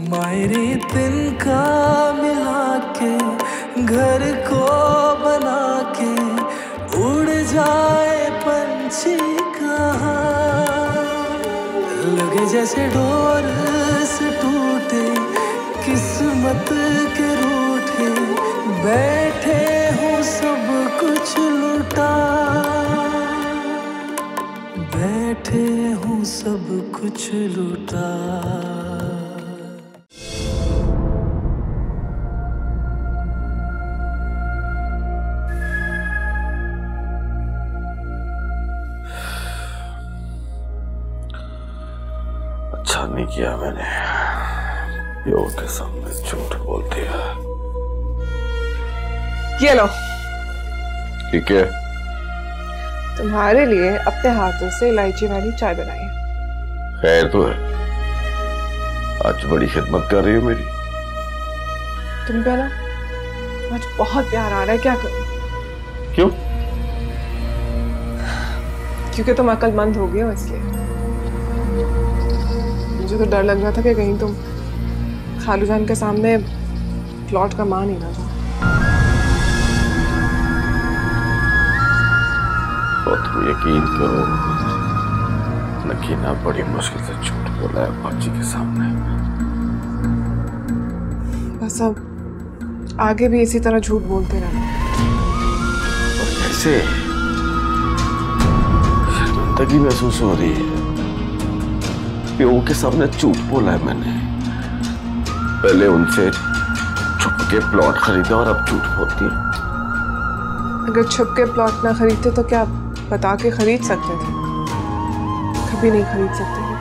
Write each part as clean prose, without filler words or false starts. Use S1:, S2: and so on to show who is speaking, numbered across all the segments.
S1: मायरे तिनका मिला के घर को बना के उड़ जाए पंछी कहाँ। लगे जैसे डोर से टूटे किस्मत के रूठे, बैठे हूँ सब कुछ लुटा, बैठे हूँ सब कुछ लुटा।
S2: अच्छा नहीं किया मैंने, पियो के सामने झूठ बोल दिया।
S3: ये लो।
S2: ठीक है,
S3: तुम्हारे लिए अपने हाथों से इलायची वाली चाय बनाई है।
S2: खैर तो है, आज बड़ी खिदमत कर रही हो मेरी।
S3: तुम पे ना आज बहुत प्यार आ रहा है, क्या करूं?
S2: क्यों?
S3: क्योंकि तुम अक्लमंद हो गए हो इसलिए। मुझे तो डर लग रहा था कि कहीं तुम खालू जान के सामने प्लॉट का मान ही ना जाओ।
S2: तो तुम यकीन करो, नकीना बड़ी मुश्किल से झूठ बोला है बाजी के सामने।
S3: बस अब आगे भी इसी तरह झूठ बोलते रहना।
S2: और कैसे शर्मिंदगी महसूस हो रही है, पियो के सामने झूठ बोला है मैंने। पहले उनसे छुप के प्लॉट खरीदा और अब झूठ बोलती है।
S3: अगर छुप के प्लॉट ना खरीदते तो क्या बता के खरीद सकते थे? कभी नहीं खरीद सकते थे।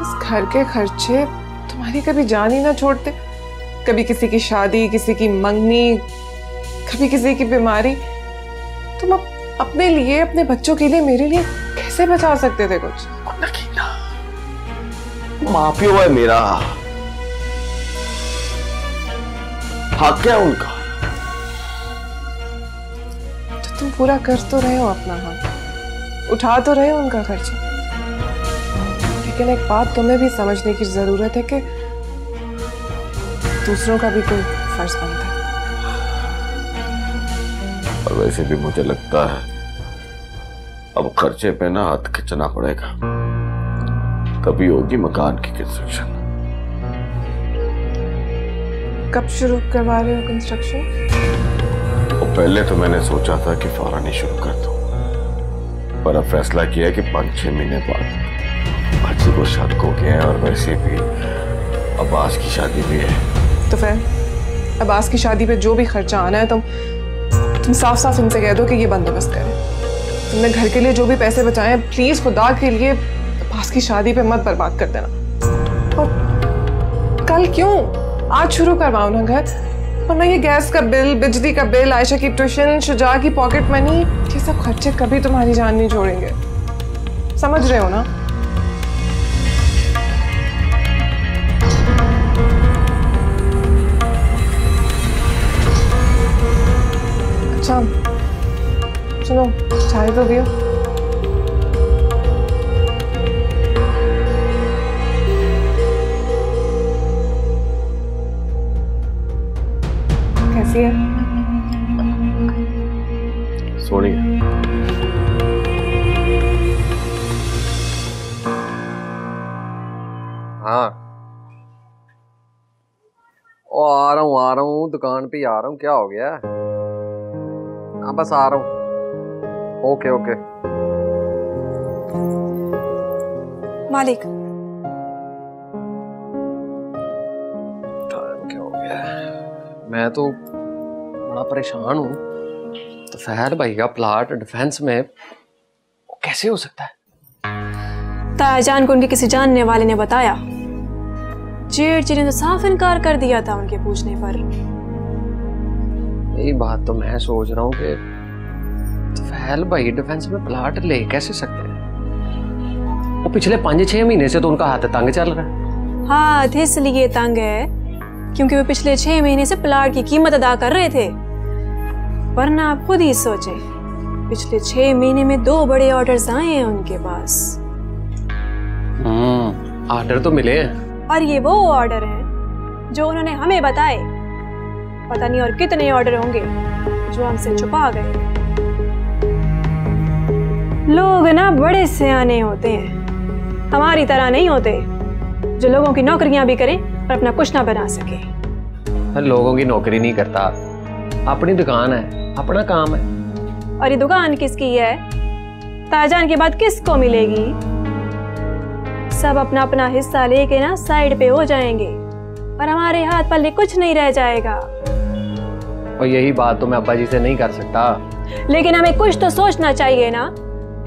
S3: इस घर के खर्चे तुम्हारी कभी जान ही ना छोड़ते। कभी किसी की शादी, किसी की मंगनी, कभी किसी की बीमारी। तुम अपने लिए, अपने बच्चों के लिए, मेरे लिए कैसे बचा सकते थे कुछ?
S2: माँ पियो है मेरा, हक है उनका।
S3: तो तुम पूरा कर तो रहे हो अपना हक, उठा तो रहे हो उनका खर्चा। लेकिन एक बात तुम्हें भी समझने की जरूरत है कि दूसरों का भी कोई फर्ज बनता है।
S2: और वैसे भी मुझे लगता है अब खर्चे पे ना हाथ खींचना पड़ेगा, तभी होगी मकान की कंस्ट्रक्शन।
S3: कब शुरू करवा रहे हो कंस्ट्रक्शन?
S2: पहले तो मैंने सोचा था कि फौरन ही शुरू कर दूं, पर अब फैसला किया है कि 5-6 महीने बाद। बच्चे को शक हो गया है और वैसे भी अब्बास की शादी भी है।
S3: तो फिर अब्बास की शादी पे जो भी खर्चा आना है तुम साफ साफ इनसे कह दो कि ये बंदोबस्त करें। तुमने घर के लिए जो भी पैसे बचाए हैं, प्लीज खुदा के लिए अब्बास की शादी पे मत बर्बाद कर देना। और कल क्यों, आज शुरू करवाओ ना घर। वरना ये गैस का बिल, बिजली का बिल, आयशा की ट्यूशन, शुजा की पॉकेट मनी, ये सब खर्चे कभी तुम्हारी जान नहीं छोड़ेंगे। समझ रहे हो ना? अच्छा सुनो, चाय तो पियो। कैसी है?
S2: सोनी
S4: हाँ, ओ आ रहा हूँ दुकान पे आ रहा हूँ। क्या हो गया? हाँ बस आ रहा हूँ। Okay okay.
S5: मालिक
S4: क्या हो गया? मैं तो बड़ा परेशान हूँ। तो फहर भाई का प्लाट डिफेंस में कैसे हो सकता है?
S5: तायाजान को उनके किसी जानने वाले ने बताया। जेठ जी ने तो साफ इनकार कर दिया था उनके पूछने पर।
S4: यही बात तो मैं सोच रहा हूँ कि तो फहर भाई डिफेंस में प्लाट ले कैसे सकते हैं? वो पिछले 5-6 महीने से तो उनका हाथ तंग चल रहा है।
S5: हाथ इसलिए तंग है क्योंकि वो पिछले 6 महीने से प्लाट की कीमत अदा कर रहे थे। वरना आप खुद ही सोचे, पिछले 6 महीने में 2 बड़े ऑर्डर्स आए हैं उनके पास।
S4: ऑर्डर तो मिले हैं।
S5: और ये वो ऑर्डर हैं जो उन्होंने हमें बताए। पता नहीं और कितने ऑर्डर होंगे जो हमसे छुपा गए। लोग ना बड़े सियाने होते हैं, हमारी तरह नहीं होते जो लोगों की नौकरियां भी करें पर अपना कुछ ना बना सके।
S4: लोगों की नौकरी नहीं करता, अपनी दुकान है, अपना काम है।
S5: और ये दुकान किसकी है? ताजान के बाद किसको मिलेगी? सब अपना अपना हिस्सा लेके ना साइड पे हो जाएंगे और हमारे हाथ पल्ले कुछ नहीं रह जाएगा।
S4: और यही बात तो मैं अब्बा जी से नहीं कर सकता।
S5: लेकिन हमें कुछ तो सोचना चाहिए ना।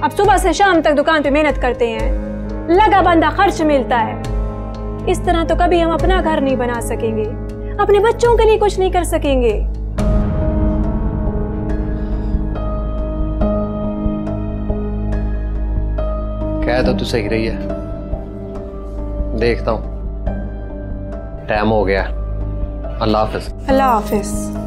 S5: अब सुबह से शाम तक दुकान पे मेहनत करते हैं, लगा बंदा खर्च मिलता है। इस तरह तो कभी हम अपना घर नहीं बना सकेंगे, अपने बच्चों के लिए कुछ नहीं कर सकेंगे।
S4: कह तो तू सही रही है, देखता हूँ। टाइम हो गया, अल्लाह हाफिज।
S5: अल्लाह हाफिज।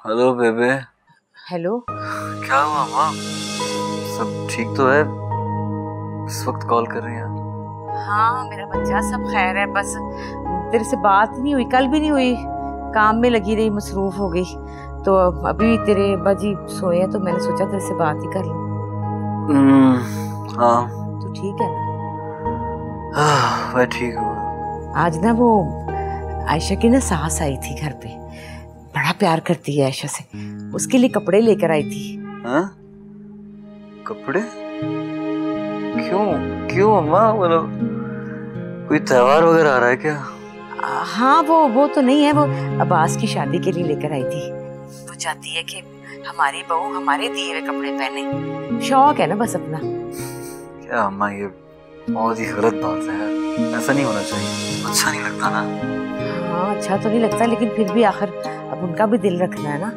S1: हेलो बेबे।
S6: हेलो।
S1: क्या हुआ माँ? सब ठीक तो है? इस वक्त कॉल कर रही हैं?
S6: हाँ मेरा बच्चा सब खैर है, बस तेरे से बात नहीं हुई, कल भी नहीं हुई, काम में लगी रही, मसरूफ हो गई। तो अभी तेरे बाजी सोए हैं तो मैंने सोचा तेरे से बात ही कर लूं।
S1: हाँ।
S6: तू ठीक है ना?
S1: मैं ठीक हूँ।
S6: आज ना वो आयशा की ना सास आई थी घर पे, बड़ा प्यार करती है आयशा से, उसके लिए कपड़े लेकर आई थी।
S1: हाँ? कपड़े? क्यों क्यों अम्मा, मतलब कोई त्योहार वगैरह आ रहा है क्या?
S6: हाँ वो तो नहीं है, वो अब्बास की शादी के लिए लेकर आई थी। वो चाहती है कि हमारी बहू हमारे दिए हुए कपड़े पहने, शौक है ना बस अपना।
S1: क्या अम्मा, ये बहुत ही गलत बात है यार, ऐसा नहीं होना चाहिए, अच्छा नहीं लगता ना।
S6: हाँ अच्छा तो नहीं लगता, लेकिन फिर भी आखिर अब उनका भी दिल रखना है ना।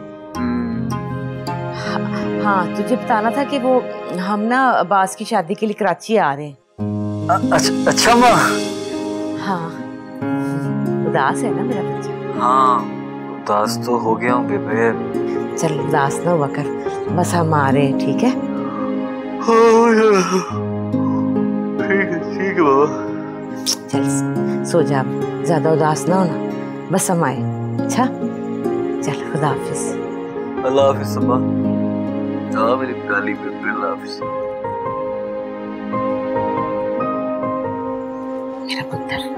S6: हाँ तुझे बताना था कि वो हम ना अब्बास की शादी के लिए कराची आ रहे हैं।
S1: अच्छा माँ।
S6: हाँ उदास है ना मेरा बच्चा?
S1: हाँ उदास तो हो गया हूँ बेबे।
S6: चल उदास ना हुआ कर, बस हम आ रहे हैं, ठीक है?
S1: ठीक है बाबा।
S6: चल सो जा, ज्यादा उदास ना होना, बस हम आए। अच्छा चल, खुदा हाफिज।
S1: अल्लाह हाफिज अम्मा। हाँ मेरी प्यारी बेबे, अल्लाह हाफिज।
S6: मेरा पुत्र।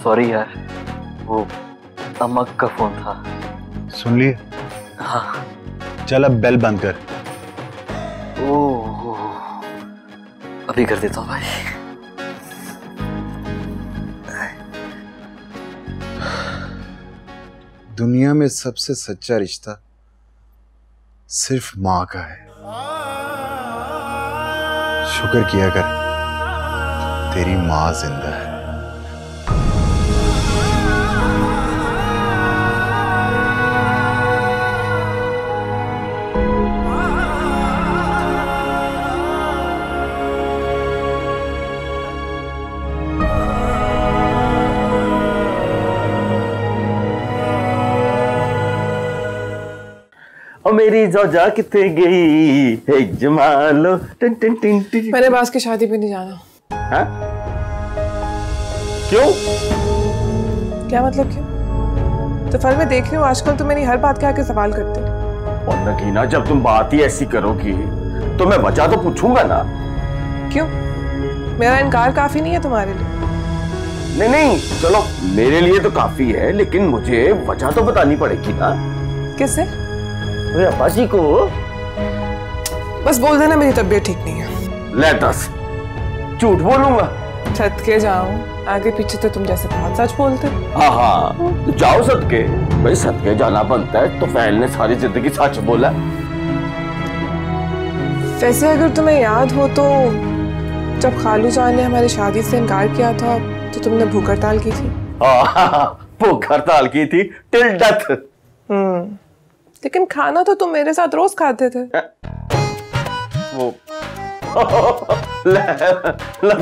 S1: सॉरी यार, वो अम्मा का फोन था।
S7: सुन लिए?
S1: हाँ।
S7: चल अब बेल बंद कर।
S1: ओह अभी कर देता हूँ भाई।
S7: दुनिया में सबसे सच्चा रिश्ता सिर्फ माँ का है। शुक्र किया कर तेरी माँ जिंदा है।
S2: ओ मेरी जोजा कितने गई है Jamalo tin tin tin tin.
S3: मैंने अब्बास की शादी पे नहीं जाना।
S2: हाँ? क्यों?
S3: क्या मतलब क्यों? तो फल मैं देख रही हूँ आजकल तो मेरी हर बात के आके सवाल करते हो।
S2: और नगीना जब तुम बात ही ऐसी करोगी तो मैं वजह तो पूछूंगा ना।
S3: क्यों? मेरा इनकार काफी नहीं है तुम्हारे लिए?
S2: नहीं नहीं चलो मेरे लिए तो काफी है, लेकिन मुझे वजह तो बतानी पड़ेगी ना।
S3: किससे?
S2: अरे अब्बा जी को।
S3: बस बोल देना मेरी तबीयत ठीक नहीं है।
S2: ले दस, झूठ बोलूंगा?
S3: सदके जाऊं, आगे पीछे तो तुम जैसे बहुत सच बोलते।
S2: हाँ हाँ तो जाओ सदके, भाई सदके जाना बनता है। तो फैल ने सारी जिंदगी सच बोला।
S3: वैसे अगर तुम्हें याद हो तो जब खालू जान ने हमारी शादी से इनकार किया था तो तुमने भूख हड़ताल की थी।
S2: भूख हड़ताल की थी टिल डेथ।
S3: लेकिन खाना तो तुम मेरे साथ रोज खाते थे।
S2: वो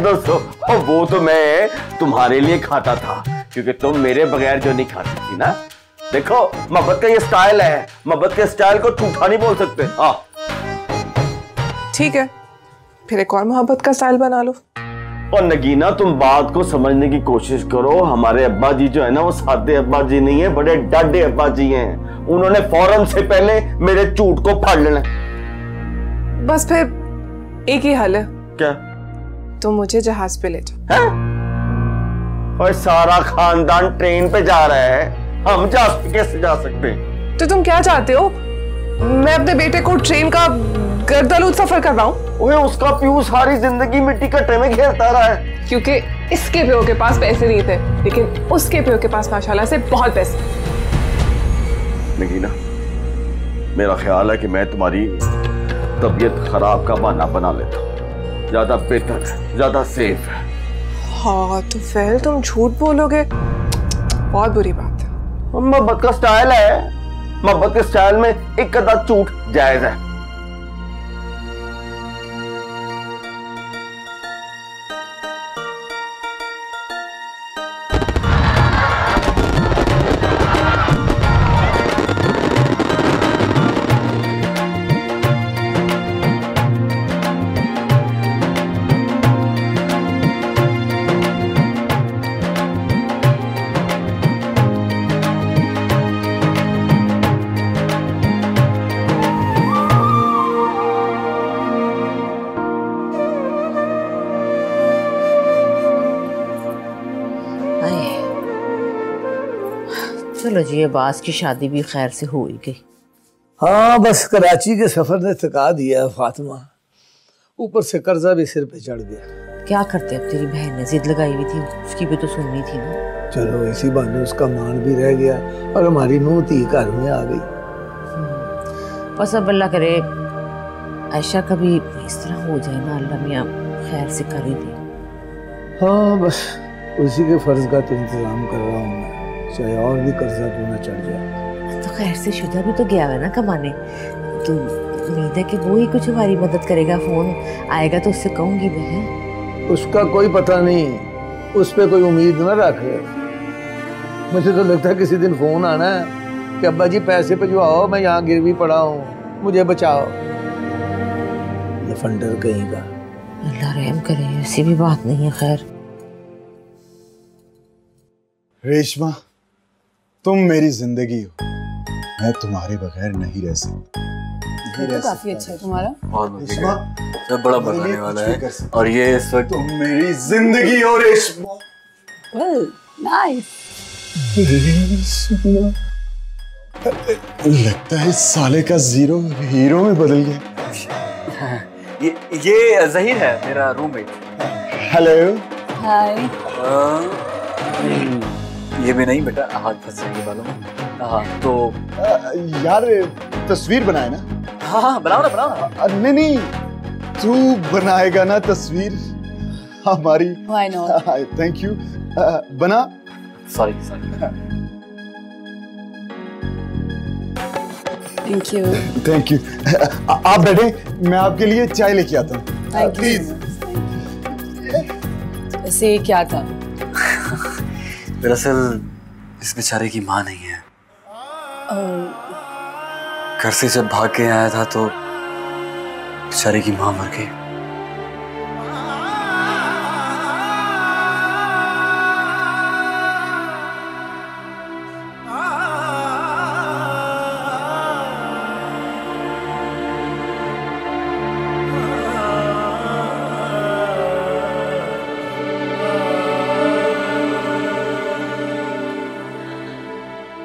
S2: दोस्तों वो तो मैं तुम्हारे लिए खाता था, क्योंकि तुम मेरे बगैर जो नहीं खाती थी ना। देखो मोहब्बत का ये स्टाइल है, मोहब्बत के स्टाइल को झूठा नहीं बोल सकते। हाँ
S3: ठीक है, फिर एक और मोहब्बत का स्टाइल बना लो।
S2: और नगीना तुम बात को समझने की कोशिश करो। हमारे अब्बा जी जो है ना वो सादे अब्बा जी नहीं है, बड़े डाढ़े अब्बा जी हैं। उन्होंने फौरन से पहले मेरे झूठ को फाड़ लेना।
S3: बस फिर एक ही हल है।
S2: क्या?
S3: तुम मुझे जहाज पे ले जाओ।
S2: और सारा खानदान ट्रेन पे जा रहा है, हम जहाज पे कैसे जा सकते हैं?
S3: तो तुम क्या चाहते हो? मैं अपने बेटे को ट्रेन का गर्दालूद सफर करवाऊं?
S2: ओए उसका प्यू सारी जिंदगी मिट्टी कट्टे में घेरता रहा है।
S3: क्योंकि इसके प्यो के पास पैसे नहीं थे, लेकिन उसके प्यो के पास माशाल्लाह से बहुत पैसे।
S2: नगीना मेरा ख्याल है कि मैं तुम्हारी तबीयत खराब का बहाना बना लेता हूँ। ज्यादा बेहतर है, ज्यादा सेफ है।
S3: हाँ तो फिर तुम झूठ बोलोगे, बहुत बुरी बात है।
S2: मोहब्बत का स्टाइल है, मोहब्बत के स्टाइल में एक कदा झूठ जायज है।
S6: चलो जी अब्बास की शादी भी खैर से हो ही गई।
S8: हाँ बस कराची के सफर ने थका दिया फातिमा, ऊपर से कर्जा भी सिर पे चढ़ गया।
S6: क्या करते अब, तेरी बहन ने जिद लगाई हुई थी, उसकी भी तो सुननी थी ना।
S8: चलो इसी बहाने उसका मान भी रह गया और हमारी नूह धी घर में आ गई।
S6: बस अब अल्लाह करे आयशा कभी इस तरह हो जाए ना, अल्लाह मियाँ खैर से कर ही दे।
S8: हाँ बस उसी के फर्ज का तो इंतजाम कर रहा हूँ मैं, चाहे और भी कर्जा क्यों ना चढ़ जाए।
S6: तो खैर से शुदा भी तो गया है ना कमाने, तो उम्मीद है कि वो ही कुछ हमारी मदद करेगा। फोन आएगा तो उससे कहूंगी मैं।
S8: उसका कोई पता नहीं, उस पर कोई उम्मीद ना रख। मुझे तो लगता है किसी दिन फोन आना है कि अब्बा जी पैसे भिजवाओ, मैं यहाँ गिरवी पड़ा हूँ, मुझे बचाओ। लफंडर कहीं का।
S6: अल्लाह रहम करे, ऐसी भी बात नहीं है। खैर
S7: रेशमा तुम मेरी जिंदगी हो, मैं तुम्हारे बगैर नहीं रह सकता।
S9: तो काफी अच्छा है तुम्हारा।
S7: रेशमा
S1: सब बड़ा बनाने वाला है, और ये इस वक्त
S7: तुम मेरी जिंदगी हो रेशमा।
S9: Well nice.
S7: रेशमा लगता है इस साले का जीरो हीरो में बदल गया।
S1: ये जहीर है मेरा रूममेट।
S7: हेलो।
S9: हाय।
S1: ये भी नहीं बेटा, हाथ फंस जाएंगे बालों में। हाँ तो
S7: यार तस्वीर बनाए ना।
S1: हाँ बनाओ ना, बनाओ ना।
S7: नहीं नहीं तू बनाएगा ना तस्वीर हमारी।
S9: Why not.
S7: Thank you. बना।
S1: Sorry.
S9: Thank you.
S7: Thank you. आप बैठे, मैं आपके लिए चाय लेके आता हूँ। प्लीज।
S9: वैसे क्या था?
S1: दरअसल इस बेचारे की माँ नहीं है। घर से जब भाग के आया था तो बेचारे की मां मर गई।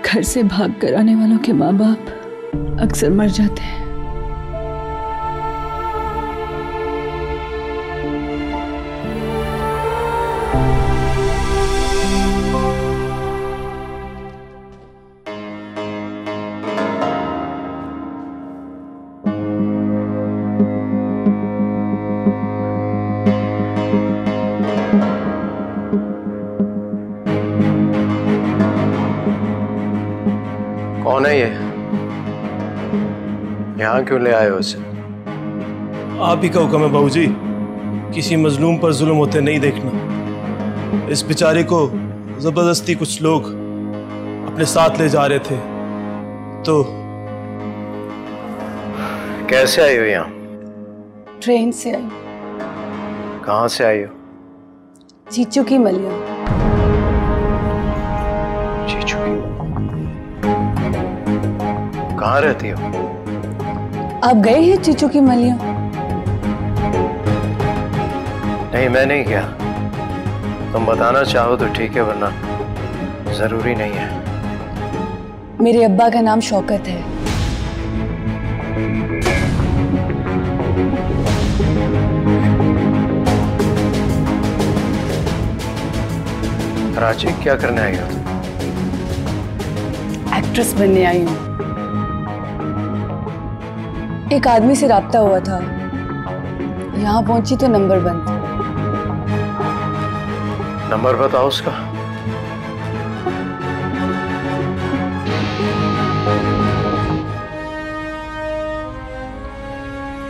S9: घर से भाग कर आने वालों के माँ बाप अक्सर मर जाते हैं।
S4: कौन है ये? यहाँ क्यों ले आए हो उसे?
S10: आप ही का हुक्म है बाबूजी, किसी मजलूम पर जुल्म होते नहीं देखना। इस बेचारे को जबरदस्ती कुछ लोग अपने साथ ले जा रहे थे तो।
S4: कैसे आई हो यहाँ?
S9: ट्रेन से आई।
S4: कहाँ से आई हो?
S9: चीचू की मलिया।
S4: चीचू की? कहाँ रहती हो?
S9: आप गए हैं चीचू की मलिया?
S4: नहीं, मैं नहीं गया। तुम बताना चाहो तो ठीक है, वरना जरूरी नहीं है।
S9: मेरे अब्बा का नाम शौकत है।
S4: कराची क्या करने आई हो?
S9: एक्ट्रेस बनने आई हूँ। एक आदमी से राब्ता हुआ था, यहाँ पहुंची तो नंबर बंद।
S4: नंबर बताओ उसका।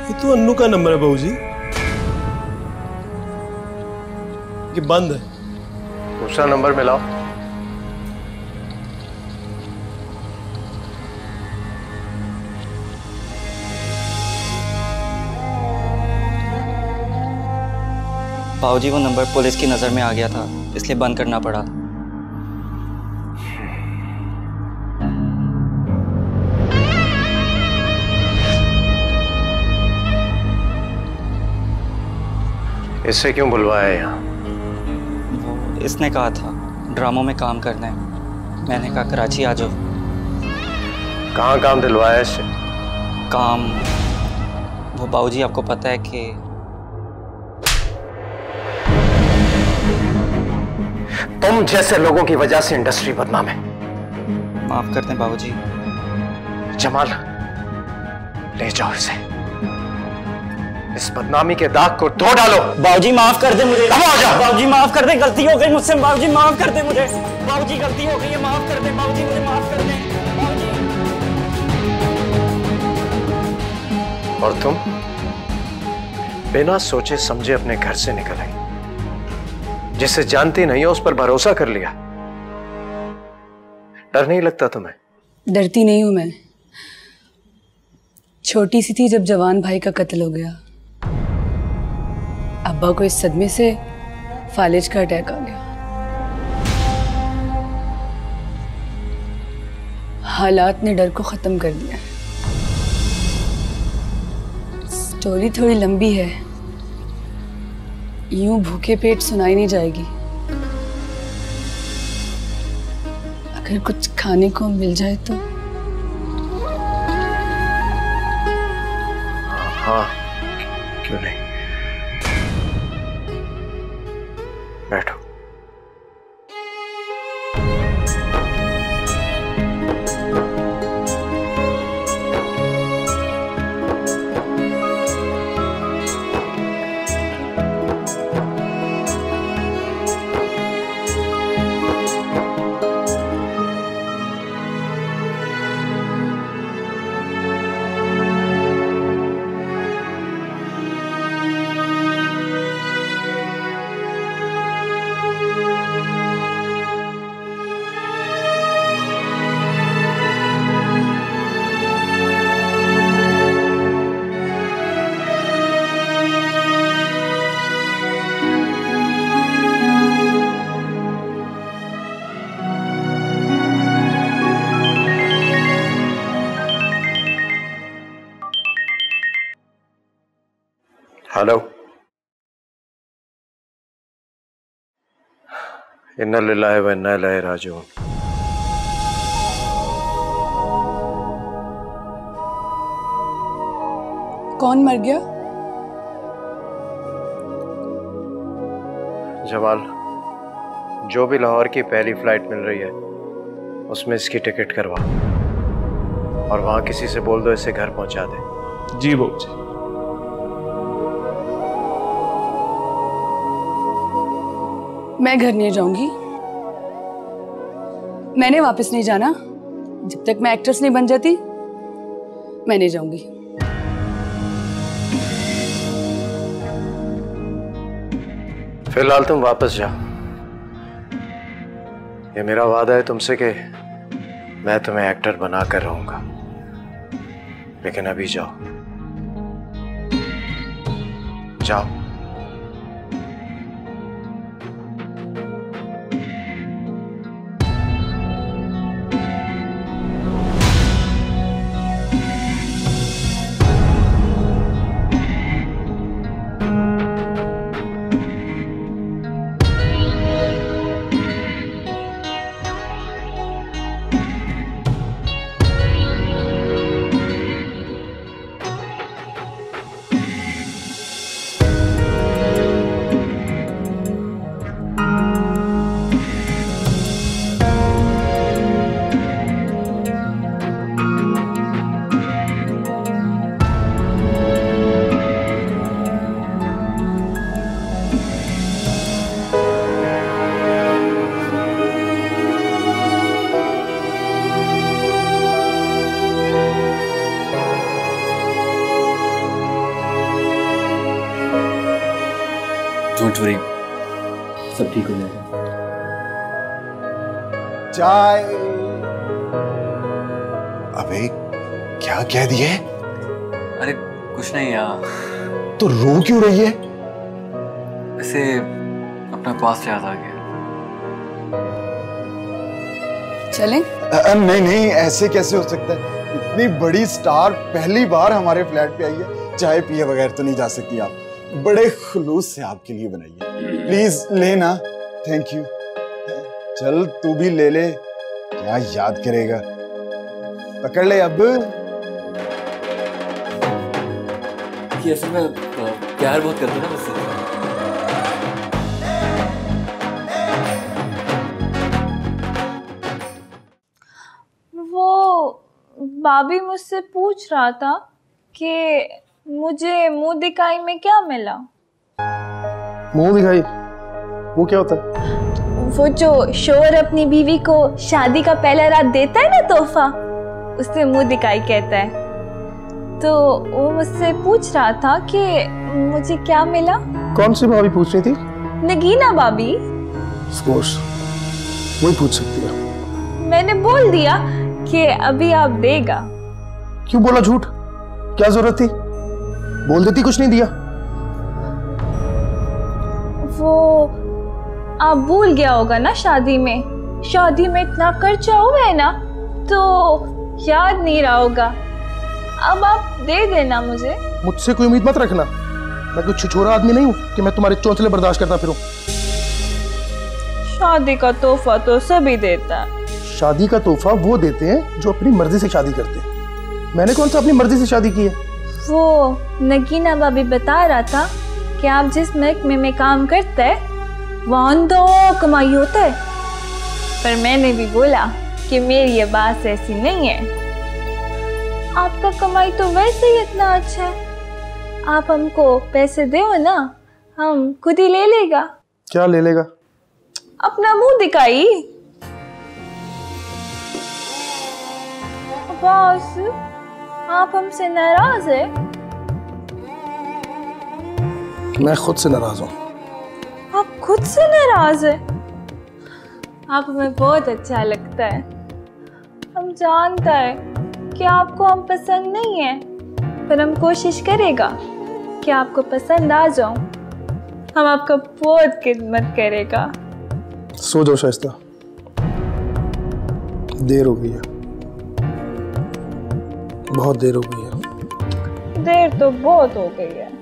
S10: ये तो अन्नू का नंबर है बाबूजी, ये बंद है।
S4: दूसरा नंबर मिलाओ।
S1: बाबूजी वो नंबर पुलिस की नजर में आ गया था, इसलिए बंद करना पड़ा।
S4: इससे क्यों बुलवाया यहाँ?
S1: इसने कहा था ड्रामों में काम करना है। मैंने कहा कराची आ जाओ।
S4: कहाँ काम दिलवाया इससे?
S1: काम वो बाबूजी आपको पता है कि
S4: तुम जैसे लोगों की वजह से इंडस्ट्री बदनाम है।
S1: माफ कर दें बाबूजी।
S4: जमाल, ले जाओ इसे। इस बदनामी के दाग को धो डालो।
S1: बाबूजी माफ कर दे मुझे।
S4: बाबूजी
S1: माफ कर दे, गलती हो गई मुझसे। बाबूजी माफ कर दे मुझे। बाबूजी गलती हो गई है, माफ कर दे। बाबूजी मुझे माफ कर दे।
S4: और तुम बिना सोचे समझे अपने घर से निकल आई। जिसे जानती नहीं हो उस पर भरोसा कर लिया। डर नहीं लगता तुम्हें?
S9: डरती नहीं हूं मैं। छोटी सी थी जब जवान भाई का कत्ल हो गया। अब्बा को इस सदमे से फालिज का अटैक आ गया। हालात ने डर को खत्म कर दिया। स्टोरी थोड़ी लंबी है, यूं भूखे पेट सुनाई नहीं जाएगी। अगर कुछ खाने को मिल जाए तो।
S4: हाँ, क्यों नहीं। बैठो। हेलो। इन्ना लिल्लाहि व इन्ना इलैहि राजिऊन।
S9: कौन मर गया?
S4: जमाल, जो भी लाहौर की पहली फ्लाइट मिल रही है उसमें इसकी टिकट करवा और वहां किसी से बोल दो इसे घर पहुंचा दे।
S10: जी बाबूजी।
S9: मैं घर नहीं जाऊंगी। मैंने वापस नहीं जाना जब तक मैं एक्ट्रेस नहीं बन जाती। मैं नहीं जाऊंगी।
S4: फिलहाल तुम वापस जाओ। ये मेरा वादा है तुमसे कि मैं तुम्हें एक्टर बना कर रहूंगा, लेकिन अभी जाओ जाओ।
S1: डोंट वरी, सब ठीक हो जाएगा।
S7: चाय। अबे क्या कह दिए?
S1: अरे कुछ नहीं यार।
S7: तो रो क्यों रही है?
S1: ऐसे अपना पास याद आ गया।
S9: चलें?
S7: नहीं नहीं, ऐसे कैसे हो सकता है? इतनी बड़ी स्टार पहली बार हमारे फ्लैट पे आई है, चाय पिए बगैर तो नहीं जा सकती आप। बड़े खुलूस से आपके लिए बनाई है, प्लीज लेना। Thank you. चल तू भी ले ले, क्या याद करेगा। पकड़ ले अब।
S1: कि असल में प्यार बहुत करते ना मुझसे।
S11: वो भाभी मुझसे पूछ रहा था कि मुझे मुंह दिखाई में क्या मिला।
S10: मुंह दिखाई? वो क्या होता है?
S11: वो जो शोहर अपनी बीवी को शादी का पहला रात देता है ना तोहफा, उसे मुंह दिखाई कहता है। तो वो मुझसे पूछ रहा था कि मुझे क्या मिला।
S10: कौन सी भाभी पूछ रही थी?
S11: नगीना भाभी।
S10: ऑफ कोर्स, वही पूछ सकती है।
S11: मैंने बोल दिया कि अभी आप देगा।
S10: क्यों बोला झूठ? क्या जरूरत थी? बोल देती कुछ नहीं दिया।
S11: वो आप भूल गया होगा ना, शादी में इतना खर्चा हुआ है ना, तो याद नहीं रहा होगा। अब आप दे देना मुझे।
S10: मुझसे कोई उम्मीद मत रखना, मैं कोई छिछोरा आदमी नहीं हूँ कि मैं तुम्हारे चौंचले बर्दाश्त करता फिरूं।
S11: शादी का तोहफा तो सभी देता है।
S10: शादी का तोहफा वो देते हैं जो अपनी मर्जी से शादी करते हैं। मैंने कौन सा अपनी मर्जी से शादी की है?
S11: वो नगीना भाभी बता रहा था कि आप जिस महकमे में काम करते हैं वहाँ दो कमाई होता है, पर मैंने भी बोला कि मेरी ये बात ऐसी नहीं है। आपका कमाई तो वैसे ही इतना अच्छा है, आप हमको पैसे दो ना, हम खुद ही ले लेगा।
S10: क्या ले लेगा?
S11: अपना मुंह दिखाई। बॉस, आप हमसे नाराज है?
S10: मैं खुद से नाराज हूँ।
S11: आप खुद से नाराज है? आप हमें बहुत अच्छा लगता है। हम जानता है कि आपको हम पसंद नहीं है, पर हम कोशिश करेगा कि आपको पसंद आ जाऊं। हम आपका बहुत खिदमत करेगा।
S10: सो जाओ शाइस्ता, देर हो गई है, बहुत देर हो गई है।
S11: देर तो बहुत हो गई है।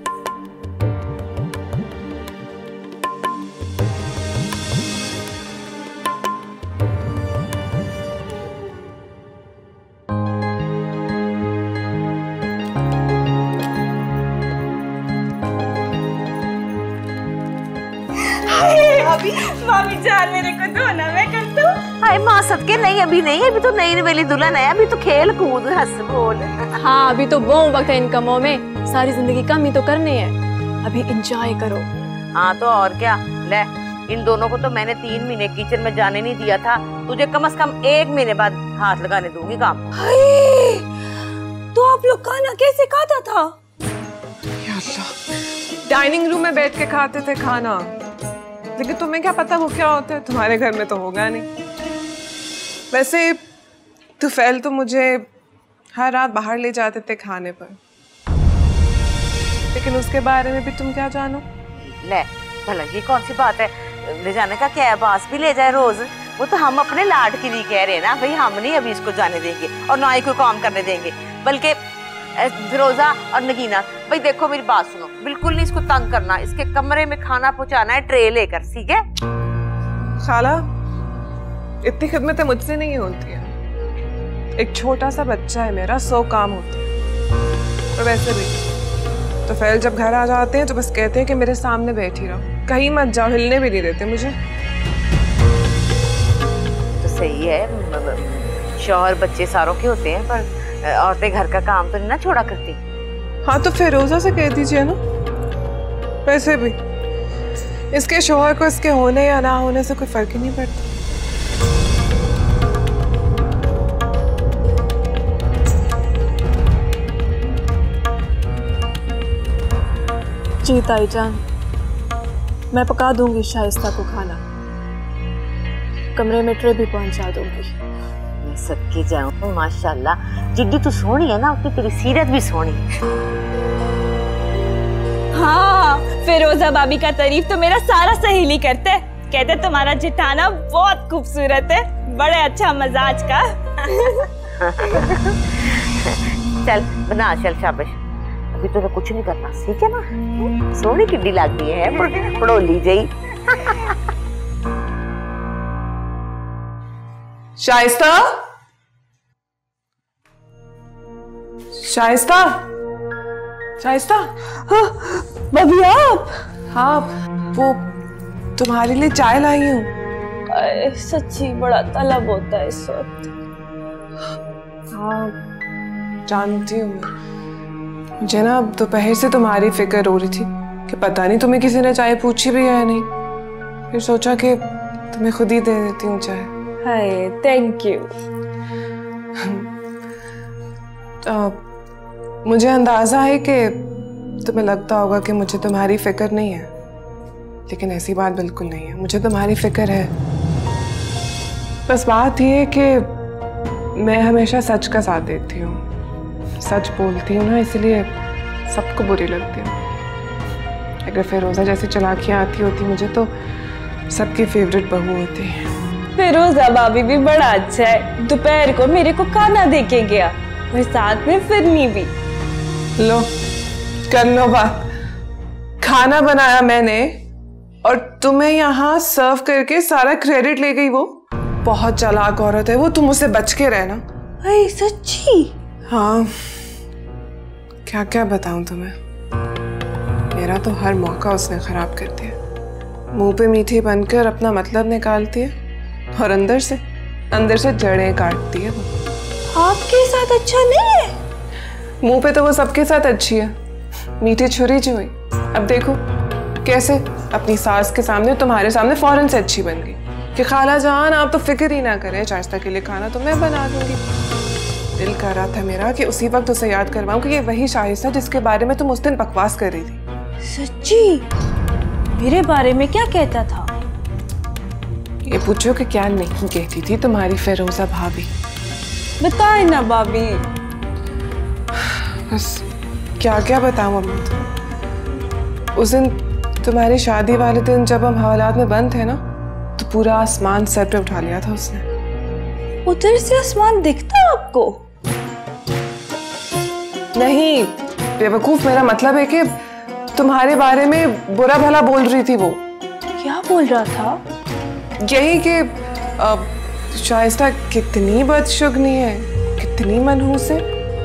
S11: भाभी भाभी जान मेरे को दो ना, मैं कर दूं।
S6: हाय माँ सदके, नहीं अभी नहीं, अभी तो नई नवेली दुल्हन है, अभी तो खेल कूद हंस बोल।
S5: हाँ अभी तो वो वक्त है इन कमों में, सारी जिंदगी कम ही तो करनी है, अभी एंजॉय करो।
S6: हाँ तो और क्या, ले इन दोनों को तो मैंने 3 महीने किचन में जाने नहीं दिया था, तुझे कम से कम 1 महीने बाद हाथ लगाने दूंगी काम।
S11: तो आप लोग खाना कैसे खाता था?
S3: या अल्लाह, डाइनिंग रूम में बैठ के खाते थे खाना, लेकिन तुम्हें क्या पता वो क्या होता है, तुम्हारे घर में तो होगा नहीं। वैसे तुफैल तो मुझे हर रात बाहर ले जाते थे खाने पर, लेकिन उसके बारे में भी तुम क्या जानो?
S6: ले भला ये कौन सी बात है, ले जाने का क्या है, बास भी ले जाए रोज, वो तो हम अपने लाड के लिए कह रहे हैं ना भाई, हम नहीं अभी इसको जाने देंगे और ना ही कोई काम करने देंगे। बल्कि फिरोजा और नगीना भाई देखो मेरी बात सुनो, बिल्कुल नहीं इसको तंग करना, इसके कमरे में खाना पहुंचाना है ट्रे लेकर, ठीक है?
S3: खाला इतनी खिदमतें मुझसे नहीं होती है, एक छोटा सा बच्चा है मेरा, 100 काम होते हैं। और वैसे भी तो फैल जब घर आ जाते हैं तो बस कहते हैं कि मेरे सामने बैठी रहो, कहीं मत जाओ, हिलने भी नहीं देते मुझे।
S6: तो सही है, शौहर बच्चे सारों के होते हैं, पर औरतें घर का काम तो नहीं ना छोड़ा करती।
S3: हाँ तो फिरोजा से कह दीजिए ना, वैसे भी इसके शौहर को इसके होने या ना होने से कोई फर्क ही नहीं पड़ता।
S5: जी ताई जान, मैं पका दूंगी शाइस्ता को खाना, कमरे में ट्रे भी पहुंचा दूंगी।
S6: मैं सदके जाऊं, माशाल्लाह जिद्दी तू सोहनी है ना, उतनी तेरी सीरत भी सोहनी है।
S11: हाँ फिरोजा भाभी का तारीफ तो मेरा सारा सहेली करते है, कहते तुम्हारा जिठाना बहुत खूबसूरत है, बड़े अच्छा मजाज का।
S6: चल बना, चल शाबाश, अभी तो कुछ नहीं करना, ठीक है ना? सोनी किड्डी लगती है, पड़ोली जई।
S3: शाइस्ता, शाइस्ता, शाइस्ता।
S11: हाँ भाभी आप?
S3: हाँ वो तुम्हारे लिए चाय लाई हूँ।
S11: सच्ची बड़ा तलब होता है इस वक्त।
S3: हाँ जानती हूँ मैं, मुझे ना दोपहर से तुम्हारी फिक्र हो रही थी कि पता नहीं तुम्हें किसी ने चाय पूछी भी है या नहीं, फिर सोचा कि तुम्हें खुद ही दे देती हूँ चाय।
S11: Hi thank you.
S3: मुझे अंदाजा है कि तुम्हें लगता होगा कि मुझे तुम्हारी फिक्र नहीं है, लेकिन ऐसी बात बिल्कुल नहीं है, मुझे तुम्हारी फिक्र है। बस बात ये है कि मैं हमेशा सच का साथ देती हूँ, सच बोलती हूँ ना, इसलिए सबको बुरी लगती है। अगर फिरोजा जैसी चालाकियाँ आती होती मुझे तो सबकी फेवरेट बहू होती है।
S11: फिरोजा भाभी भी बड़ा अच्छा है, दोपहर को मेरे को खाना दे के गया और साथ में फिरनी भी।
S3: लो कर लो बात, खाना बनाया मैंने और तुम्हें यहाँ सर्व करके सारा क्रेडिट ले गई। वो बहुत चालाक औरत है वो, तुम उससे बच के रहना।
S11: अरे सच्ची?
S3: हाँ क्या क्या बताऊं तुम्हें, मेरा तो हर मौका उसने खराब कर दिया। मुंह पे मीठी बनकर अपना मतलब निकालती है और अंदर से जड़ें काटती है। वो
S11: आपके साथ अच्छा नहीं है?
S3: मुंह पे तो वो सबके साथ अच्छी है, मीठी छुरी जो हुई। अब देखो कैसे अपनी सास के सामने, तुम्हारे सामने फौरन से अच्छी बन गई कि खाला जान आप तो फिक्र ही ना करें, शाइस्ता के लिए खाना तो मैं बना दूंगी। दिल कर रहा था मेरा कि उसी वक्त उसे याद करवाऊं कि ये वही शाइस्ता जिसके बारे में तुम उस दिन बकवास कर रही थी।
S11: सच्ची? मेरे बारे में क्या कहता था?
S3: ये पूछो कि क्या नहीं कहती थी तुम्हारी फिरोजा भाभी।
S11: बताए ना भाभी।
S3: बस क्या क्या बताऊं अम्मी तुम्हें। उस दिन तुम्हारी शादी वाले दिन जब हम हवालात में बंद थे ना, तो पूरा आसमान सर पे उठा लिया था उसने।
S11: उधर से आसमान दिखता है आपको?
S3: नहीं बेवकूफ, मेरा मतलब है कि तुम्हारे बारे में बुरा भला बोल रही थी वो।
S11: क्या बोल रहा था?
S3: यही कि शाइस्ता कितनी बदशुगनी है, कितनी मनहूस है,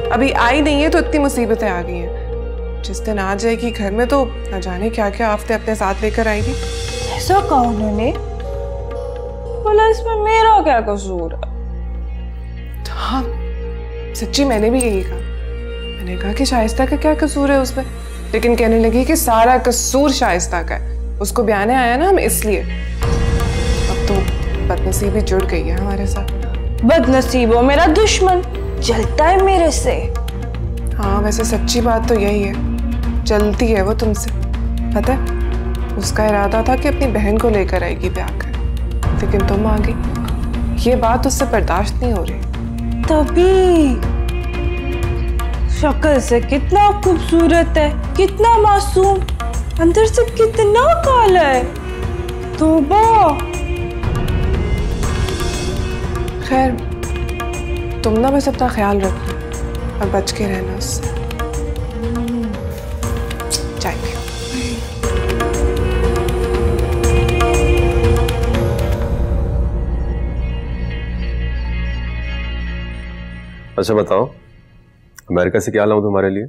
S3: अभी आई नहीं है तो इतनी मुसीबतें आ गई हैं। जिस दिन आ जाएगी घर में तो न जाने क्या क्या आफतें अपने साथ लेकर आएगी।
S11: ऐसा कहा उन्होंने? बोला इसमें मेरा क्या कसूर है?
S3: हाँ सच्ची मैंने भी यही कहा। मैंने कहा कि शाइस्ता का क्या कसूर है उसमें, लेकिन कहने लगी कि सारा कसूर शाइस्ता का है, उसको बयाने आया ना हम इसलिए। अब तो बदनसीबी जुड़ गई है हमारे साथ।
S11: बदनसीबो मेरा दुश्मन, जलता है मेरे से।
S3: हाँ वैसे सच्ची बात तो यही है, जलती है वो तुमसे। पता है उसका इरादा था कि अपनी बहन को लेकर आएगी ब्याह कर, लेकिन तुम आ गई। ये बात उससे बर्दाश्त नहीं हो रही।
S11: तभी शक्ल से कितना खूबसूरत है, कितना मासूम, अंदर से कितना काला है। तौबा।
S3: खैर तुम ना बस अपना ख्याल रखना और बच के रहना उससे। चाय पियो।
S12: अच्छा बताओ, अमेरिका से क्या लाऊं तुम्हारे लिए?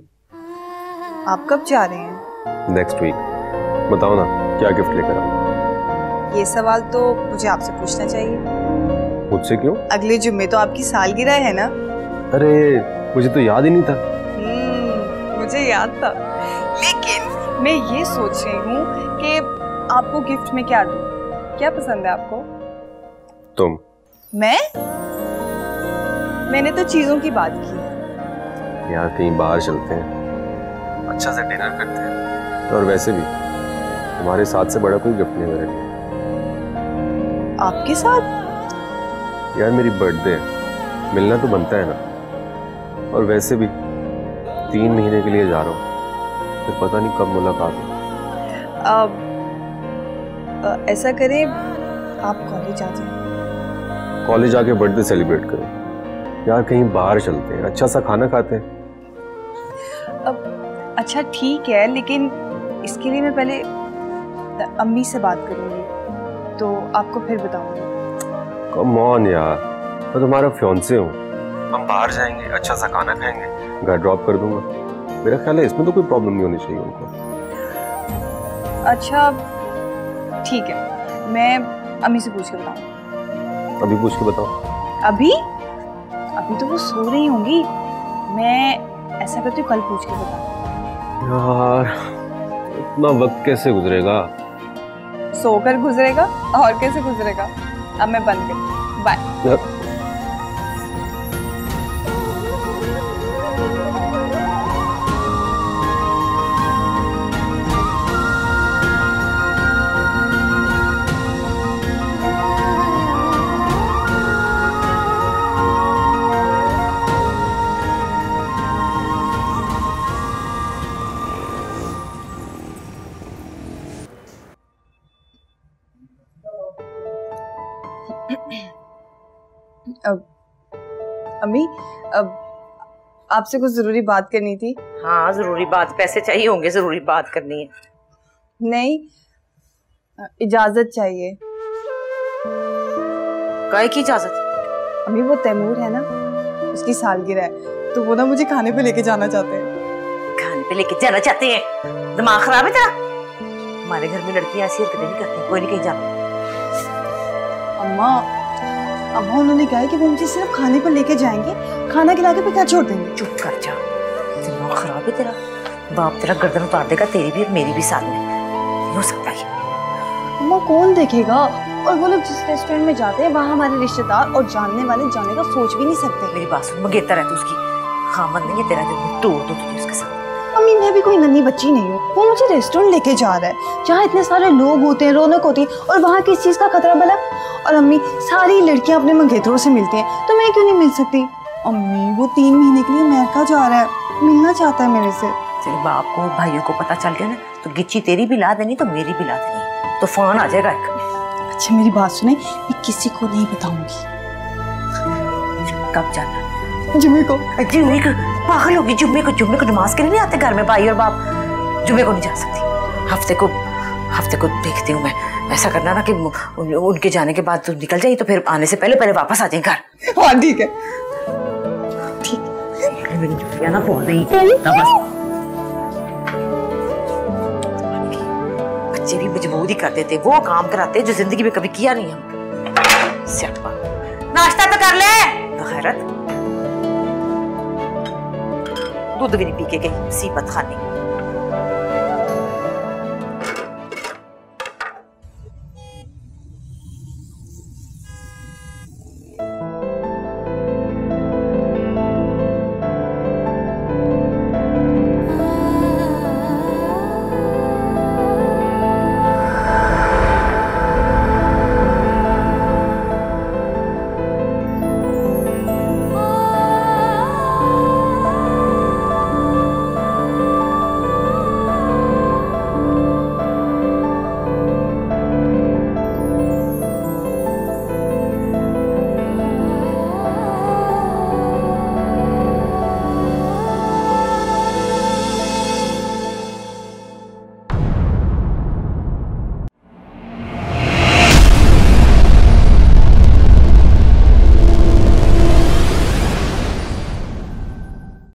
S13: आप कब जा रहे हैं?
S12: Next week. बताओ ना क्या गिफ्ट लेकर आऊं?
S13: ये सवाल तो मुझे आपसे पूछना चाहिए।
S12: मुझसे क्यों?
S13: अगले जुम्मे तो आपकी सालगिरह है ना?
S12: अरे मुझे तो याद ही नहीं था।
S13: मुझे याद था, लेकिन मैं ये सोच रही हूँ कि आपको गिफ्ट में क्या दूँ। क्या पसंद है आपको?
S12: तुम।
S13: मैंने तो चीजों की बात की।
S12: यार कहीं बाहर चलते हैं, अच्छा से डिनर करते हैं, और वैसे भी तुम्हारे साथ से बड़ा कोई गिफ्ट नहीं मेरे लिए।
S13: आपके साथ?
S12: यार मेरी बर्थडे है, मिलना तो बनता है ना। और वैसे भी 3 महीने के लिए जा रहा हूँ, फिर पता नहीं कब मुलाकात हो।
S13: ऐसा करें आप कॉलेज आ जाएं।
S12: कॉलेज आके बर्थडे सेलिब्रेट करें। यार कहीं बाहर चलते हैं, अच्छा सा खाना खाते हैं।
S13: अच्छा ठीक है, लेकिन इसके लिए मैं पहले अम्मी से बात करूंगी, तो आपको फिर बताऊंगी।
S12: कम ऑन यार, मैं तुम्हारा फियांसे हूँ। हम बाहर जाएंगे, अच्छा सा खाना खाएंगे, घर ड्रॉप कर दूंगा। मेरा ख्याल है इसमें तो कोई प्रॉब्लम नहीं होनी चाहिए उनको।
S13: अच्छा ठीक है, मैं अम्मी से पूछ के बताऊँ।
S12: अभी पूछ के बताओ।
S13: अभी तो वो सो रही होंगी। मैं ऐसा करती हूँ कल पूछ के बताऊँ।
S12: यार इतना वक्त कैसे गुजरेगा?
S13: सोकर गुजरेगा, और कैसे गुजरेगा। अब मैं बंद कर, बाय। अम्मी, अब आपसे कुछ जरूरी बात करनी थी।
S6: हाँ जरूरी बात, पैसे चाहिए होंगे, जरूरी बात करनी है।
S13: नहीं, इजाजत चाहिए।
S6: काय की इजाजत?
S13: अम्मी वो तैमूर है ना, उसकी सालगिरह है, तो वो ना मुझे खाने पे लेके जाना चाहते हैं।
S6: खाने पे लेके जाना चाहते हैं? दिमाग खराब है तेरा? हमारे घर में लड़कियां ऐसी हरकतें नहीं करती, कोई नहीं कहीं जाना।
S13: अम्मा उन्होंने कहा है कि वो मुझे सिर्फ खाने पर लेके जाएंगे, खाना खिला के फिर क्या छोड़ देंगे।
S6: चुप कर जा, दिमाग खराब है तेरा। बाप तेरा गर्दन उतार देगा, तेरी भी और मेरी भी साथ में। नहीं हो सकता ये।
S13: अम्मा कौन देखेगा? और वो लोग जिस रेस्टोरेंट में जाते हैं वहाँ हमारे रिश्तेदार और जानने वाले जाने का सोच भी नहीं सकते।
S6: मेरी बात सुन, मंगेतर है तू उसकी, खामद नहीं है तेरा, जो तोड़ दो तुझे उसके साथ।
S13: अम्मी मैं भी कोई नन्ही बच्ची नहीं हूँ, वो मुझे रेस्टोरेंट लेके जा रहा है जहाँ इतने सारे लोग होते हैं, रौनक होती है, और वहाँ किस चीज का खतरा भला? और अम्मी सारी लड़कियां अपने मंगेतरों से मिलती हैं, तो मैं क्यों नहीं मिल सकती? अम्मी वो 3 महीने के लिए अमेरिका जा रहा है, मिलना चाहता है मेरे से।
S6: तेरे बाप को भाइयों को पता चल गया ना, तो गिच्ची तेरी भी ला देनी, तो मेरी भी ला देनी, तो फोन आ जाएगा एक।
S13: अच्छा मेरी बात सुने, मैं किसी को नहीं बताऊंगी।
S6: कब जाना?
S13: जुम्मे को।
S6: जुम्मे को? पागल होगी? जुम्मे को नमाज के लिए नहीं आते घर में भाई और बाप? जुम्मे को नहीं जा सकती। हफ्ते को देखती हूँ मैं। ऐसा करना ना कि उनके जाने के बाद तू निकल जाए, तो फिर आने से पहले वापस आ जाए घर।
S13: हाँ ठीक है।
S6: मेरी जुम्मिया ना बोल रही। बच्चे भी मजबूर ही कर देते, वो काम कराते जो जिंदगी में कभी किया नहीं हम। स्यापा, नाश्ता तो कर ले। खैरत दूध भी नहीं पी के गई, सीपत खानी।